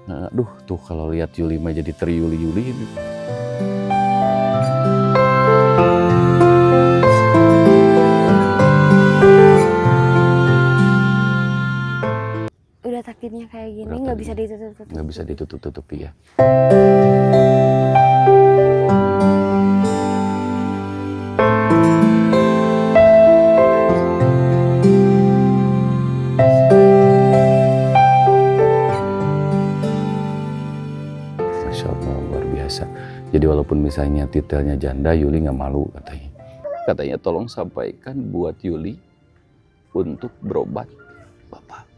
Aduh, tuh kalau lihat Yuli mah jadi teriuli-yuli ini. Udah takdirnya kayak gini, Udah nggak takdirnya. bisa ditutup-tutup. Nggak bisa ditutup-tutupi ya. Masya Allah, luar biasa. Jadi walaupun misalnya titelnya janda, Yuli nggak malu katanya. Katanya tolong sampaikan buat Yuli untuk berobat Bapak.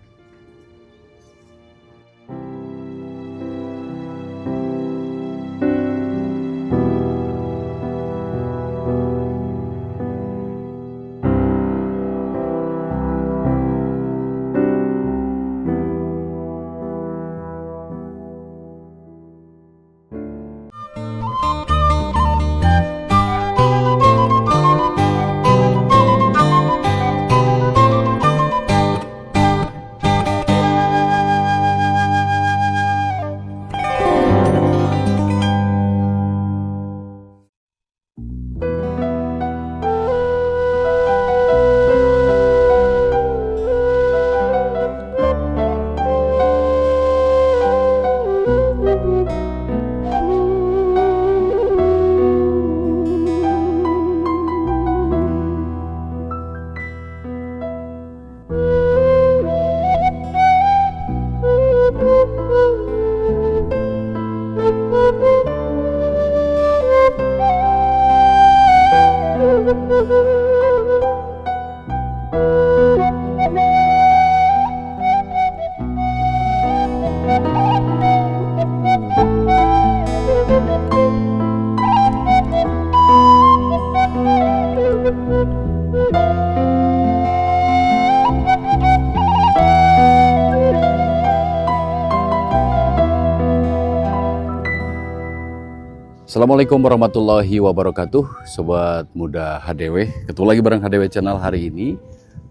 Assalamualaikum warahmatullahi wabarakatuh, Sobat Muda HDW. Ketemu lagi bareng HDW Channel hari ini.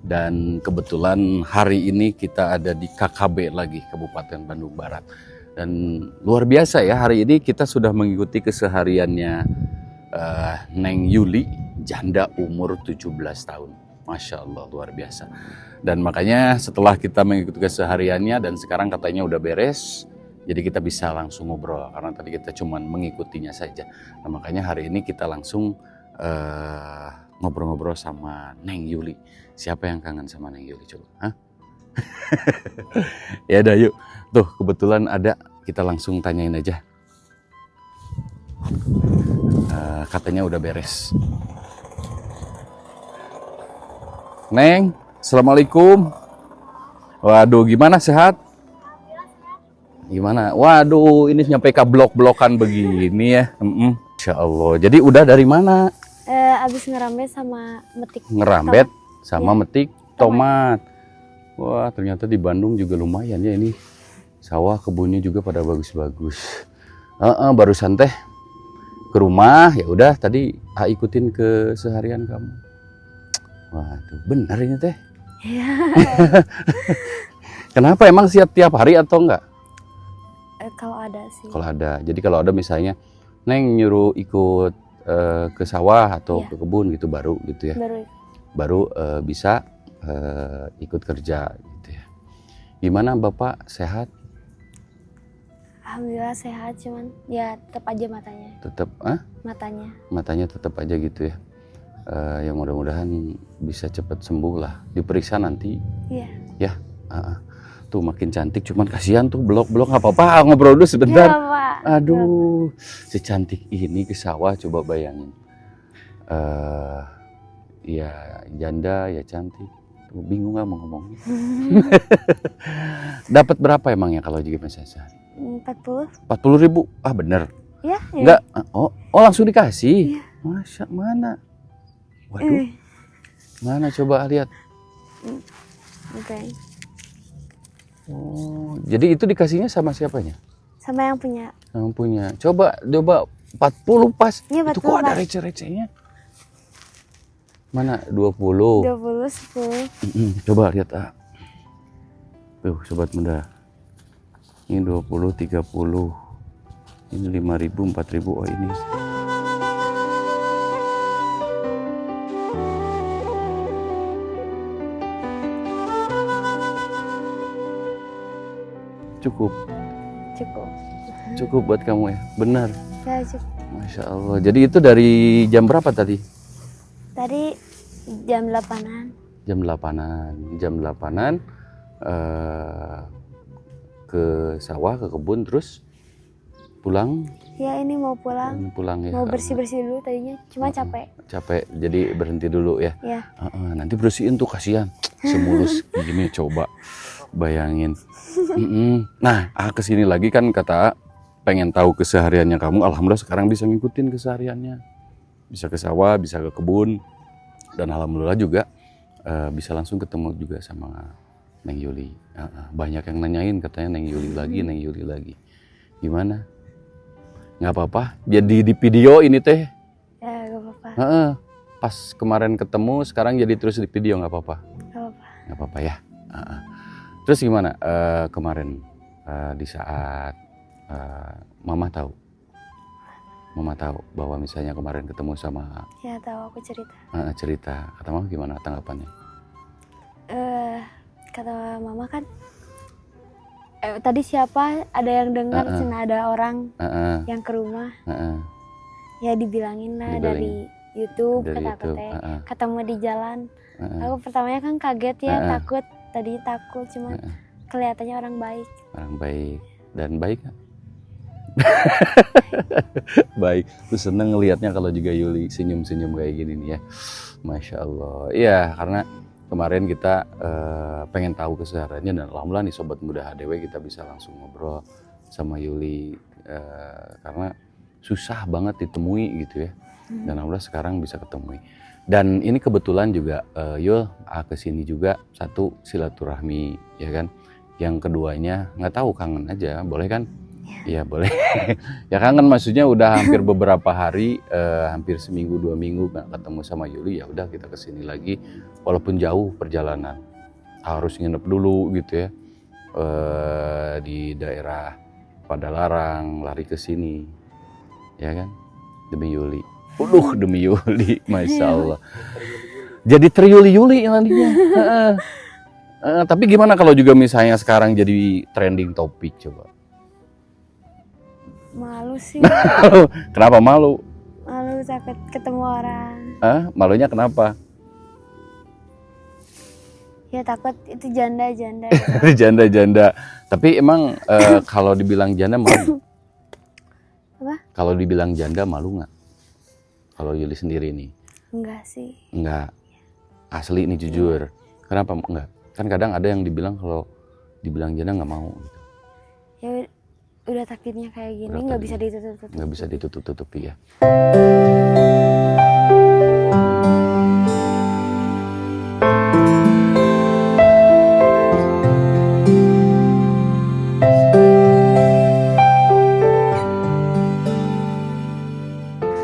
Dan kebetulan hari ini kita ada di KKB lagi, Kabupaten Bandung Barat. Dan luar biasa ya, hari ini kita sudah mengikuti kesehariannya Neng Yuli, janda umur 17 tahun. Masya Allah, luar biasa. Dan makanya setelah kita mengikuti kesehariannya dan sekarang katanya udah beres, jadi kita bisa langsung ngobrol, karena tadi kita cuma mengikutinya saja. Nah, makanya hari ini kita langsung ngobrol-ngobrol sama Neng Yuli. Siapa yang kangen sama Neng Yuli coba? Hah? Ya udah yuk. Tuh kebetulan ada, kita langsung tanyain aja. Katanya udah beres. Neng, Assalamualaikum. Waduh, gimana, sehat? Gimana? Waduh, ini nyampe ke blok-blokan begini ya. Insya Allah. Jadi udah dari mana? Abis ngerambet sama metik. Ngerambet sama Iya. metik tomat. Wah, ternyata di Bandung juga lumayan ya ini. Sawah, kebunnya juga pada bagus-bagus. Barusan teh ke rumah, ya udah tadi ikutin ke seharian kamu. Waduh, benar ini teh. Iya. Kenapa, emang tiap hari atau enggak? Kalau ada sih. Kalau ada. Jadi kalau ada misalnya Neng nyuruh ikut ke sawah atau Iya. ke kebun gitu baru gitu ya. Baru bisa ikut kerja gitu ya. Gimana Bapak, sehat? Alhamdulillah sehat, cuman ya tetap aja matanya. Tetap matanya tetap aja gitu ya. Yang mudah-mudahan bisa cepat sembuh lah. Diperiksa nanti. Iya. Ya. Tuh makin cantik, cuman kasihan tuh blok-blok. Nggak apa-apa, ngobrol dulu sebentar. Ya, Pak. Aduh, secantik ini ke sawah, coba bayangin. Ya janda, ya cantik. Tuh, bingung nggak mau ngomong. Dapat berapa emangnya kalau jadi misalnya? 40. 40.000. Ah bener? Ya. Enggak? Oh langsung dikasih? Iya. Masya, mana? Waduh, mana coba lihat. Oke. Oh, jadi itu dikasihnya sama siapanya? Sama yang punya. Yang punya. Coba 40 pas. Iya, Itu 40 kok ada pas. receh-recehnya? Mana? 20. 20, 10. Coba lihat. Tuh, Sobat Muda. Ini 20, 30. Ini 5.000, 4.000. Oh ini. Cukup. Cukup. Cukup buat kamu ya. Benar. Ya cukup. Masya Allah. Jadi itu dari jam berapa tadi? Tadi jam 8-an. Jam 8-an. Jam 8-an ke sawah, ke kebun, terus pulang. Ya ini mau pulang. Pulang ya. Mau bersih-bersih dulu tadinya. Cuma capek. Capek, jadi berhenti dulu ya. Ya. Nanti bersihin tuh, kasihan. Semulus begini, coba bayangin. Nah, kesini lagi kan kata pengen tahu kesehariannya kamu. Alhamdulillah sekarang bisa ngikutin kesehariannya. Bisa ke sawah, bisa ke kebun. Dan alhamdulillah juga bisa langsung ketemu juga sama Neng Yuli. Banyak yang nanyain katanya Neng Yuli lagi, Neng Yuli lagi. Gimana? Nggak apa-apa, jadi di video ini teh. Ya gak apa-apa. Pas kemarin ketemu, sekarang jadi terus di video, nggak apa-apa. Gak apa-apa. Nggak apa-apa ya. Terus gimana kemarin di saat Mama tahu? Mama tahu bahwa misalnya kemarin ketemu sama Ya tahu, aku cerita. cerita. Kata Mama gimana tanggapannya? Kata mama kan tadi siapa ada yang dengar cina ada orang yang ke rumah. Ya dibilangin lah dari YouTube, kata aku teh. Ketemu di jalan. Aku pertamanya kan kaget ya, takut. Tadi takut, cuma kelihatannya orang baik. Orang baik. Dan baik kan? Baik. Terus seneng ngelihatnya kalau juga Yuli senyum-senyum kayak gini nih ya. Masya Allah. Iya, karena kemarin kita pengen tahu kesehariannya, dan alhamdulillah nih Sobat Muda HDW kita bisa langsung ngobrol sama Yuli karena susah banget ditemui gitu ya. Dan alhamdulillah sekarang bisa ketemui. Dan ini kebetulan juga Yul kesini juga, satu silaturahmi ya kan. Yang keduanya nggak tahu, kangen aja, boleh kan? Iya boleh. Ya kangen maksudnya udah hampir beberapa hari, hampir seminggu 2 minggu nggak ketemu sama Yuli. Ya udah kita kesini lagi, walaupun jauh perjalanan, harus nginep dulu gitu ya di daerah Padalarang, lari ke sini, ya kan, demi Yuli. Demi Yuli, masya Allah. Jadi teriuli-yuli nantinya. Tapi gimana kalau juga misalnya sekarang jadi trending topik, coba? Malu sih. Kenapa malu? Malu takut ketemu orang. Malunya kenapa? Ya takut itu janda-janda. Janda-janda. Tapi emang kalau dibilang janda malu? Apa? Kalau dibilang janda malu nggak? Kalau Yuli sendiri nih? Enggak sih. Enggak. Asli nih jujur. Kenapa enggak? Kan kadang ada yang dibilang kalau dibilang janda nggak mau. Gitu. Ya udah takdirnya kayak gini, nggak bisa ditutup-tutupi. Nggak bisa ditutup-tutupi ya.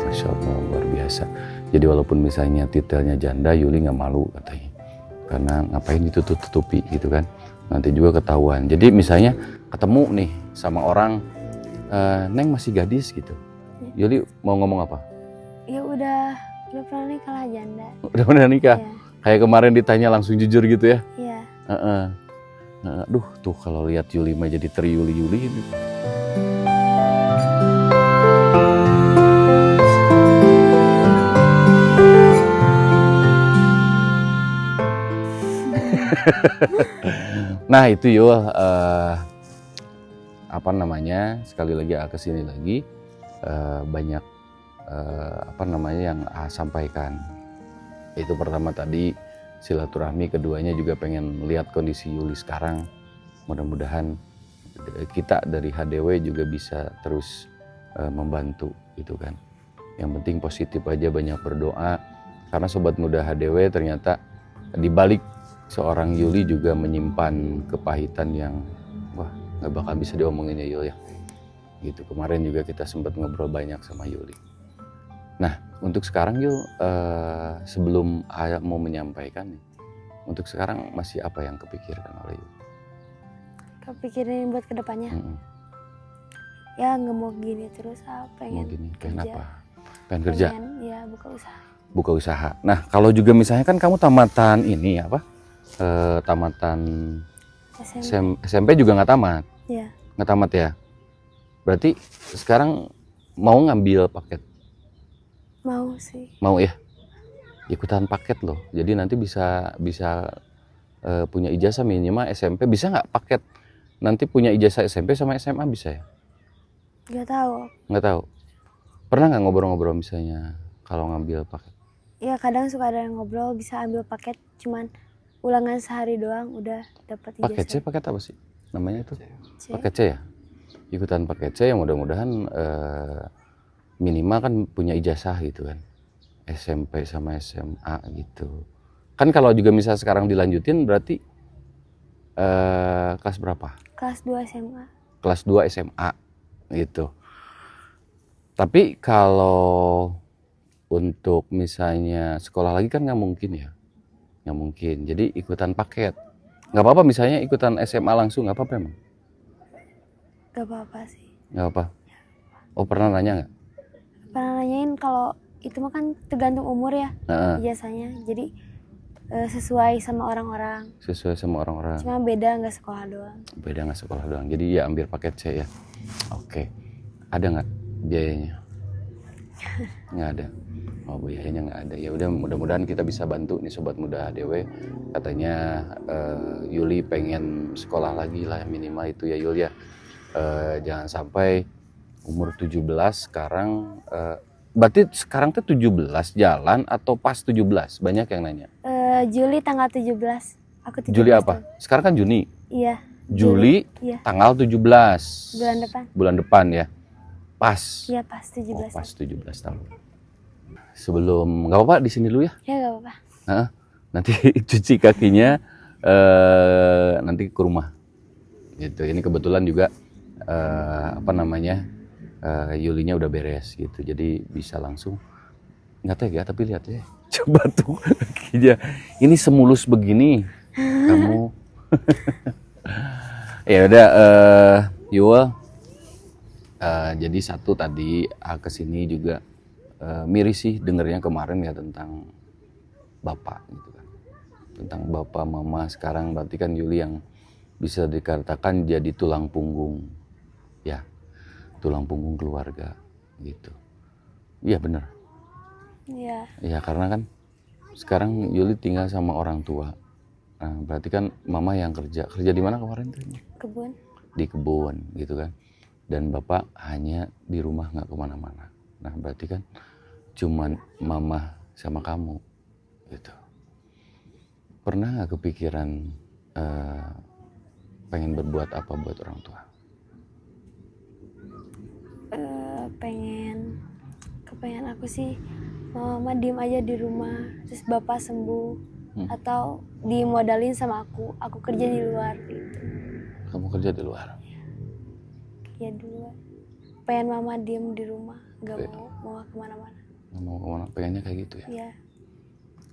Masya Allah, luar biasa. Jadi walaupun misalnya titelnya janda, Yuli nggak malu katanya. Karena ngapain ditutup-tutupi gitu kan. Nanti juga ketahuan. Jadi misalnya ketemu nih sama orang, Neng masih gadis gitu. Yuli mau ngomong apa? Ya udah pernah nikah lah janda. Udah pernah nikah? Ya. Kayak kemarin ditanya langsung jujur gitu ya? Iya. Duh tuh kalau lihat Yuli mah jadi teriuli-yuli gitu. Nah itu Yul, apa namanya, sekali lagi kesini lagi banyak apa namanya yang sampaikan. Itu pertama tadi silaturahmi, keduanya juga pengen lihat kondisi Yuli sekarang. Mudah-mudahan kita dari HDW juga bisa terus membantu gitu kan. Yang penting positif aja, banyak berdoa, karena Sobat Muda HDW ternyata di balik seorang Yuli juga menyimpan kepahitan yang wah nggak bakal bisa diomongin ya Yul ya. Gitu, kemarin juga kita sempat ngobrol banyak sama Yuli. Nah untuk sekarang Yul, sebelum Ayah mau menyampaikan nih, untuk sekarang masih apa yang kepikirkan oleh Yul? kepikirin buat kedepannya. Mm-mm. Ya nggak mau gini terus, pengen Mau gini, pengen kerja. apa? Pengen kerja. Ya buka usaha. Buka usaha. Nah, kalau juga misalnya kan kamu tamatan ini apa? Tamatan SMP juga nggak tamat. Ya. Nggak tamat ya. Berarti sekarang mau ngambil paket? Mau sih. Mau ya? Ikutan paket loh. Jadi nanti bisa punya ijazah minimal SMP. Bisa nggak paket? Nanti punya ijazah SMP sama SMA bisa ya? Nggak tahu. Nggak tahu. Pernah nggak ngobrol-ngobrol misalnya kalau ngambil paket? Ya kadang suka ada yang ngobrol bisa ambil paket, cuman ulangan sehari doang udah dapat ijazah. Paket C, paket apa sih namanya itu? C. Paket C ya? Ikutan paket C yang mudah-mudahan minimal kan punya ijazah gitu kan. SMP sama SMA gitu. Kan kalau juga misal sekarang dilanjutin berarti kelas berapa? Kelas 2 SMA. Kelas 2 SMA gitu. Tapi kalau untuk misalnya sekolah lagi kan nggak mungkin ya. Nggak mungkin. Jadi ikutan paket. Nggak apa-apa misalnya ikutan SMA langsung, nggak apa-apa emang? Gak apa-apa sih. Nggak apa. Oh, pernah nanya nggak? Pernah nanyain, kalau itu mah kan tergantung umur ya ijazahnya. Jadi sesuai sama orang-orang. Sesuai sama orang-orang. Cuma beda nggak sekolah doang. Beda nggak sekolah doang. Jadi ya ambil paket C ya. Oke. Ada nggak biayanya? Nggak ada. Oh, biayanya nggak ada. Ya udah, mudah-mudahan kita bisa bantu nih Sobat Muda HDW. Katanya Yuli pengen sekolah lagi lah minimal itu ya Yul ya. Jangan sampai umur 17 sekarang. Berarti sekarang tuh 17 jalan atau pas 17? Banyak yang nanya. Juli tanggal 17. Aku 17 Juli apa? tahun. Sekarang kan Juni. Iya. Juli iya. tanggal 17. Bulan depan. Bulan depan ya. Pas. Iya pas 17. Oh, pas 17 tahun. Sebelum, nggak apa-apa di sini dulu ya? Ya nggak apa-apa. Nanti cuci kakinya nanti ke rumah. Gitu. Ini kebetulan juga Yulinya udah beres gitu. Jadi bisa langsung. Nggak tega tapi lihat ya. Coba tuh kakinya. Ini semulus begini. Kamu. Ya udah Yul. Jadi satu tadi kesini juga miris sih dengernya kemarin ya tentang bapak gitu kan, tentang bapak mama. Sekarang berarti kan Yuli yang bisa dikatakan jadi tulang punggung ya, tulang punggung keluarga gitu. Iya bener. Iya. Ya karena kan sekarang Yuli tinggal sama orang tua. Nah, berarti kan mama yang kerja di mana kemarin tuh? Kebun. Di kebun gitu kan. Dan bapak hanya di rumah, nggak kemana-mana. Nah berarti kan cuman mama sama kamu gitu. Pernah nggak kepikiran pengen berbuat apa buat orang tua? Kepengen aku sih mama diem aja di rumah, terus bapak sembuh, atau dimodalin sama aku kerja di luar gitu. Kamu kerja di luar? Ya dulu pengen mama diem di rumah, nggak mau kemana-mana. Nggak mau kemana, pengennya kayak gitu ya? Iya.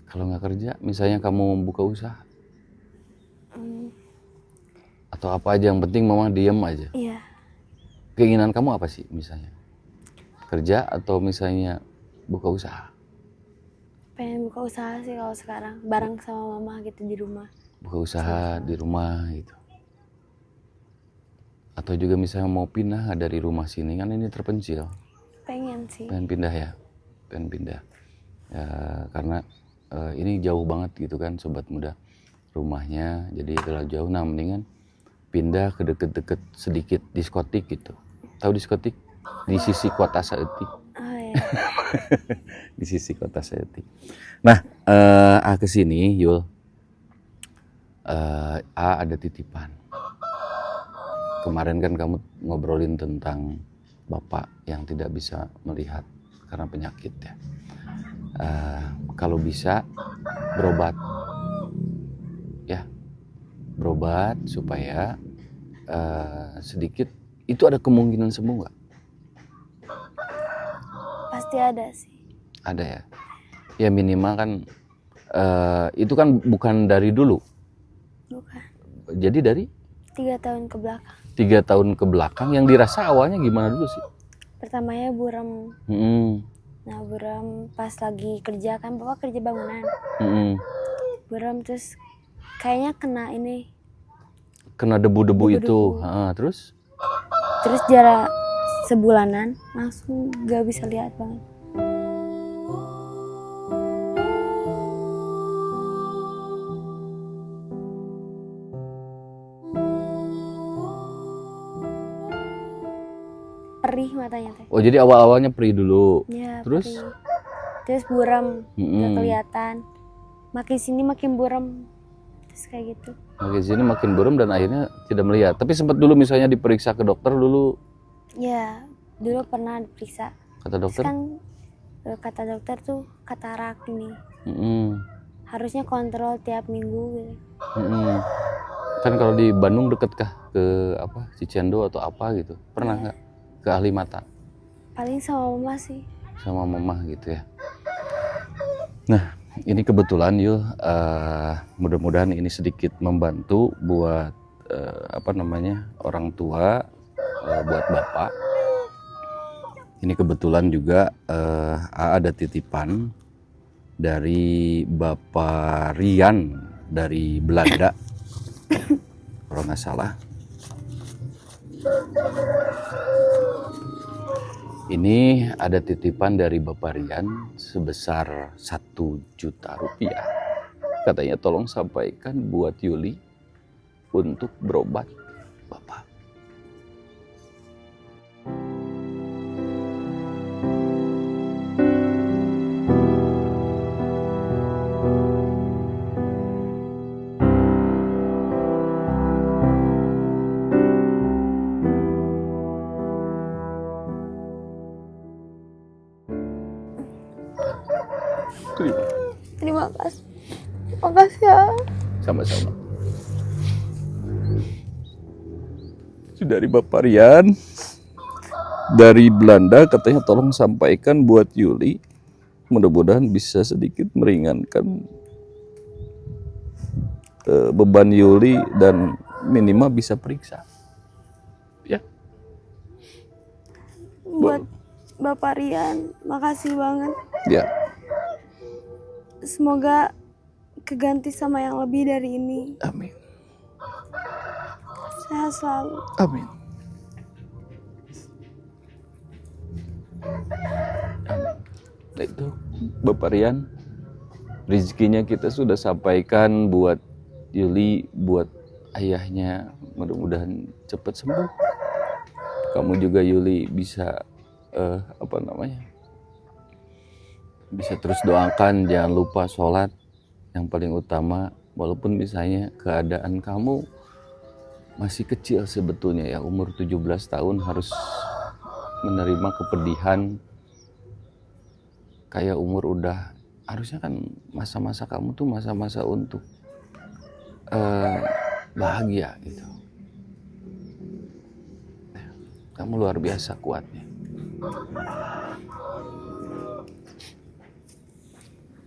Kalau nggak kerja, misalnya kamu buka usaha atau apa aja, yang penting mama diem aja. Iya. Keinginan kamu apa sih misalnya? Kerja atau misalnya buka usaha? Pengen buka usaha sih kalau sekarang, bareng sama mama gitu di rumah. Buka usaha di rumah gitu. Atau juga misalnya mau pindah dari rumah sini, kan ini terpencil. Pengen sih. Pengen pindah ya, pengen pindah. Ya, karena ini jauh banget gitu kan Sobat Muda. Rumahnya jadi terlalu jauh, nah mendingan pindah ke deket-deket sedikit diskotik gitu. Tahu diskotik? Di sisi kota Saeutik. Oh iya. Di sisi kota Saeutik. Nah, ke sini Yul. Ada titipan. Kemarin kan kamu ngobrolin tentang bapak yang tidak bisa melihat karena penyakit ya. Kalau bisa berobat, ya berobat supaya sedikit itu ada kemungkinan sembuh nggak? Pasti ada sih. Ada ya. Ya minimal kan itu kan bukan dari dulu. Bukan. Jadi dari 3 tahun ke belakang. 3 tahun ke belakang. Yang dirasa awalnya gimana dulu sih? Pertamanya buram. Nah buram pas lagi kerja, kan bapak kerja bangunan. Buram terus kayaknya kena debu-debu itu. Terus jarak sebulanan langsung gak bisa lihat banget. Perih matanya teh. Oh jadi awal-awalnya perih dulu. Ya, terus perih. Terus buram, gak kelihatan. Makin sini makin buram. Terus kayak gitu. Makin sini makin buram dan akhirnya tidak melihat. Tapi sempat dulu misalnya diperiksa ke dokter dulu. Ya, dulu pernah diperiksa. Kata dokter? Terus kan kata dokter tuh katarak ini. Harusnya kontrol tiap minggu gitu. Kan kalau di Bandung deket kah ke apa Cicendo atau apa gitu? Pernah nggak ke ahli mata? Paling sama mama sih. Sama mama gitu ya. Nah ini kebetulan Yul, mudah-mudahan ini sedikit membantu buat orang tua, buat bapak. Ini kebetulan juga ada titipan dari Bapak Rian dari Belanda kalau nggak salah. Ini ada titipan dari Bapak Rian sebesar 1 juta rupiah. Katanya tolong sampaikan buat Yuli untuk berobat Bapak. Terima kasih. Makasih ya. Sama-sama. Dari Bapak Rian dari Belanda katanya tolong sampaikan buat Yuli, mudah-mudahan bisa sedikit meringankan beban Yuli dan minimal bisa periksa. Ya. Buat Bapak Rian, makasih banget. Ya. Semoga keganti sama yang lebih dari ini. Amin. Sehat selalu. Amin. Nah itu Bapak Rian, rezekinya kita sudah sampaikan buat Yuli, buat ayahnya, mudah-mudahan cepat sembuh. Kamu juga Yuli bisa bisa terus doakan, jangan lupa sholat yang paling utama. Walaupun misalnya keadaan kamu masih kecil sebetulnya ya, umur 17 tahun harus menerima kepedihan kayak umur udah, harusnya kan masa-masa kamu tuh masa-masa untuk bahagia gitu. Kamu luar biasa kuatnya.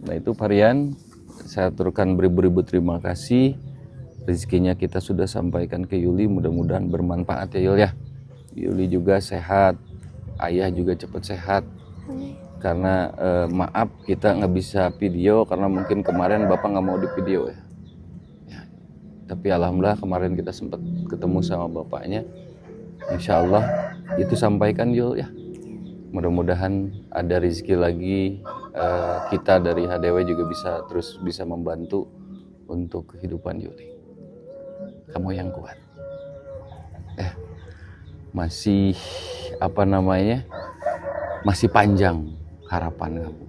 Nah itu Pak Rian, saya aturkan beribu-ribu terima kasih. Rezekinya kita sudah sampaikan ke Yuli, mudah-mudahan bermanfaat ya Yul ya. Yuli juga sehat, ayah juga cepat sehat. Karena maaf kita nggak bisa video karena mungkin kemarin Bapak nggak mau di video ya. Tapi alhamdulillah kemarin kita sempat ketemu sama Bapaknya. Insya Allah itu sampaikan Yul ya. Mudah-mudahan ada rezeki lagi, kita dari HDW juga bisa membantu untuk kehidupan Yuli. Kamu yang kuat. Masih masih panjang harapan kamu.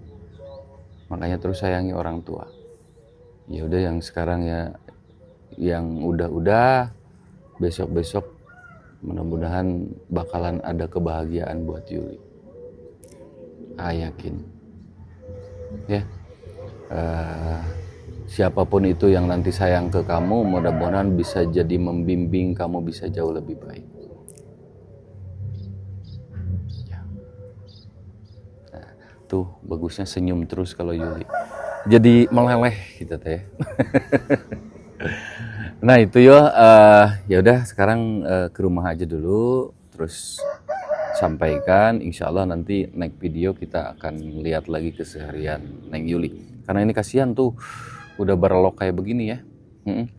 Makanya terus sayangi orang tua. Ya udah yang sekarang ya, yang udah besok mudah-mudahan bakalan ada kebahagiaan buat Yuli. Yakin ya, siapapun itu yang nanti sayang ke kamu, mudah-mudahan bisa jadi membimbing kamu bisa jauh lebih baik ya. Nah, tuh bagusnya senyum terus kalau Yuli, jadi meleleh gitu teh. Nah itu yo, ya udah sekarang ke rumah aja dulu, terus sampaikan. Insya Allah nanti next video kita akan lihat lagi keseharian Neng Yuli. Karena ini kasihan tuh, udah berelok kayak begini ya.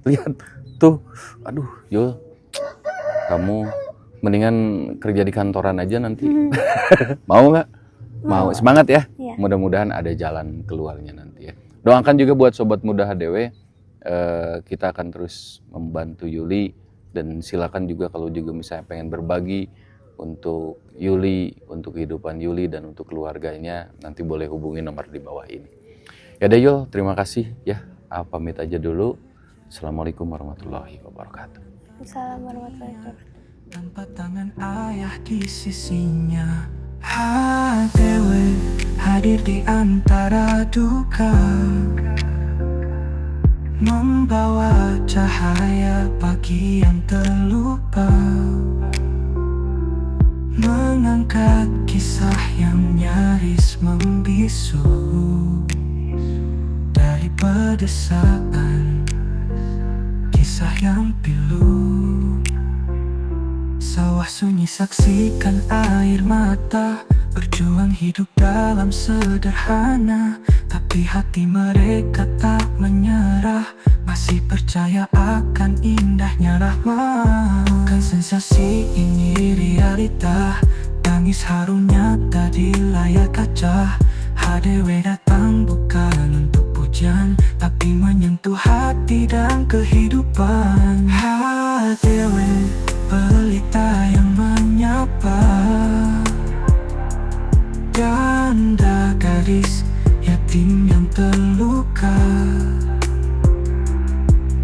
Lihat tuh, aduh yo, kamu mendingan kerja di kantoran aja nanti. Mau nggak? Mau. Semangat ya. Iya. Mudah-mudahan ada jalan keluarnya nanti ya. Doakan juga buat sobat muda HDW. Kita akan terus membantu Yuli, dan silakan juga kalau juga misalnya pengen berbagi untuk Yuli, untuk kehidupan Yuli dan untuk keluarganya, nanti boleh hubungi nomor di bawah ini. Ya deh Yul, terima kasih ya. Pamit aja dulu. Assalamualaikum warahmatullahi wabarakatuh. Assalamualaikum warahmatullahi wabarakatuh. Tanpa tangan ayah di sisinya, HDW hadir di antara duka, membawa cahaya bagi yang terlupa, mengangkat kisah yang nyaris membisu dari pedesaan, kisah yang pilu. Sawah sunyi saksikan air mata, berjuang hidup dalam sederhana, tapi hati mereka tak menyerah, masih percaya akan indahnya rahmat. Bukan sensasi, ini realita, tangis haru nyata di layar kaca. HDW datang bukan untuk pujian, tapi menyentuh hati dan kehidupan. HDW, pelita yang menyapa, janda gadis yatim yang terluka,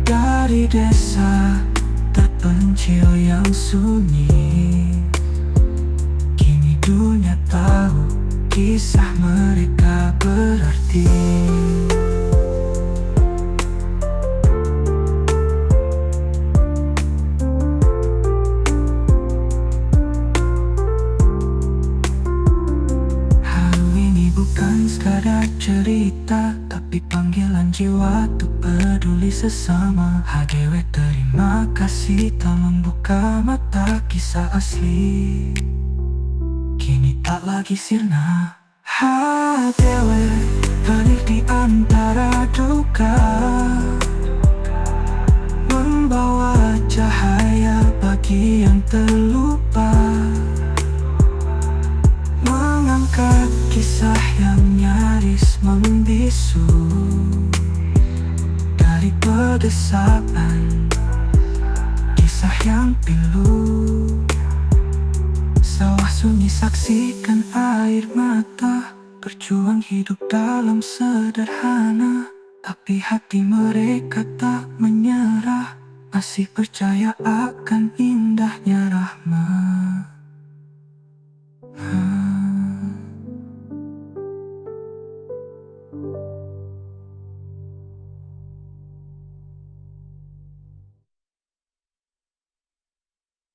dari desa terpencil yang sunyi, kini dunia tahu kisah mereka berarti. Sekadar cerita, tapi panggilan jiwa untuk peduli sesama. HDW terima kasih telah membuka mata, kisah asli kini tak lagi sirna. HDW hadir di antara duka, membawa cahaya bagi yang terlupa, mengangkat kisah yang nyaris membisu dari pedesaan, kisah yang pilu. Sawah sunyi saksikan air mata, berjuang hidup dalam sederhana, tapi hati mereka tak menyerah, masih percaya akan indahnya rahmat.